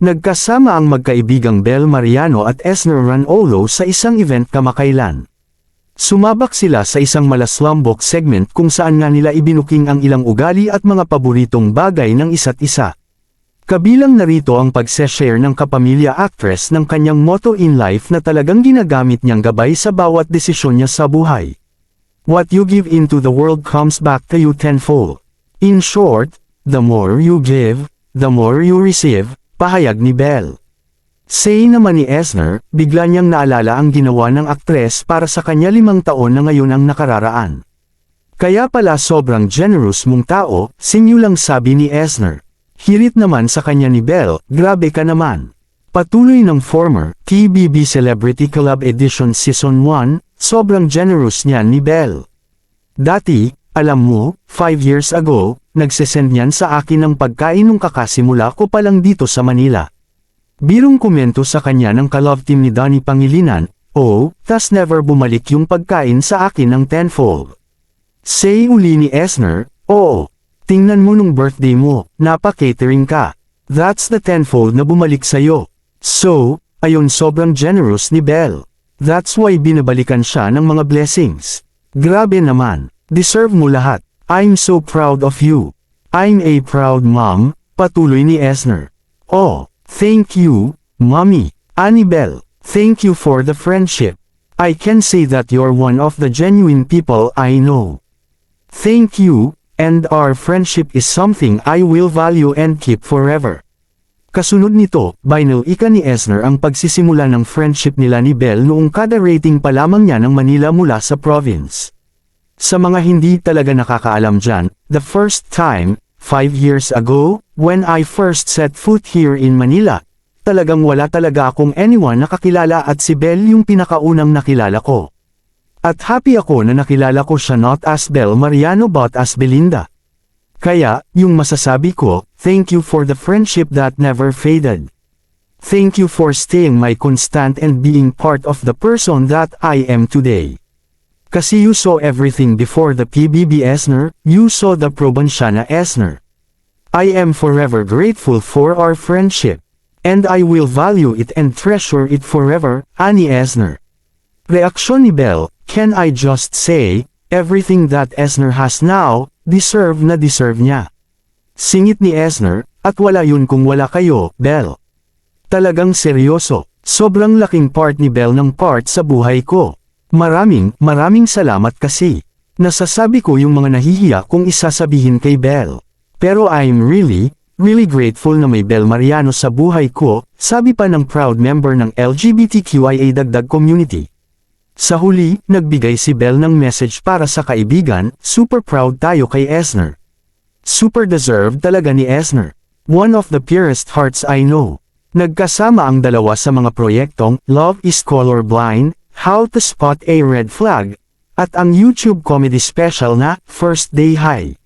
Nagkasama ang magkaibigang Bel Mariano at Esner Ranolo sa isang event kamakailan. Sumabak sila sa isang malaslambok segment kung saan nga nila ibinuking ang ilang ugali at mga paboritong bagay ng isa't isa. Kabilang narito ang pagse-share ng kapamilya actress ng kanyang motto in life na talagang ginagamit niyang gabay sa bawat desisyon niya sa buhay. What you give into the world comes back to you tenfold. In short, the more you give, the more you receive, pahayag ni Bel. Say naman ni Esner, bigla niyang naalala ang ginawa ng aktres para sa kanya 5 taon na ngayon ang nakararaan. Kaya pala sobrang generous mong tao, sinyulang sabi ni Esner. Hirit naman sa kanya ni Bel, grabe ka naman. Patuloy ng former TBB Celebrity Club Edition Season 1, sobrang generous niyan ni Bel. Dati, alam mo, 5 years ago, nagsesend niyan sa akin ng pagkain nung kakasimula ko pa lang dito sa Manila. Birong komento sa kanya ng ka-love team ni Donnie Pangilinan, oh, tas never bumalik yung pagkain sa akin ng tenfold. Say uli ni Esner, oo, tingnan mo nung birthday mo, napa-catering ka. That's the tenfold na bumalik sa'yo. So, ayun sobrang generous ni Bel. That's why binabalikan siya ng mga blessings. Grabe naman, deserve mo lahat. I'm so proud of you. I'm a proud mom, patuloy ni Esner. Oh, thank you, mommy. Ani Bel, thank you for the friendship. I can say that you're one of the genuine people I know. Thank you, and our friendship is something I will value and keep forever. Kasunod nito, binalika ni Esner ang pagsisimula ng friendship nila ni Bel noong kada rating pa lamang niya ng Manila mula sa province. Sa mga hindi talaga nakakaalam dyan, the first time, 5 years ago, when I first set foot here in Manila, talagang wala talaga akong anyone nakakilala at si Bel yung pinakaunang nakilala ko. At happy ako na nakilala ko siya not as Bel Mariano but as Belinda. Kaya, yung masasabi ko, thank you for the friendship that never faded. Thank you for staying my constant and being part of the person that I am today. Kasi you saw everything before the PBB Esner, you saw the Provinciana Esner. I am forever grateful for our friendship. And I will value it and treasure it forever, ani Esner. Reaksyon ni Bel, can I just say, everything that Esner has now, deserve na deserve niya. Singit ni Esner, at wala yun kung wala kayo, Bel. Talagang seryoso, sobrang laking part ni Bel ng part sa buhay ko. Maraming salamat kasi. Nasasabi ko yung mga nahihiya kung isasabihin kay Bel. Pero I'm really grateful na may Bel Mariano sa buhay ko, sabi pa ng proud member ng LGBTQIA dagdag community. Sa huli, nagbigay si Bel ng message para sa kaibigan, super proud tayo kay Esner. Super deserved talaga ni Esner. One of the purest hearts I know. Nagkasama ang dalawa sa mga proyektong Love is Colorblind, How to Spot a Red Flag, at ang YouTube comedy special na First Day High.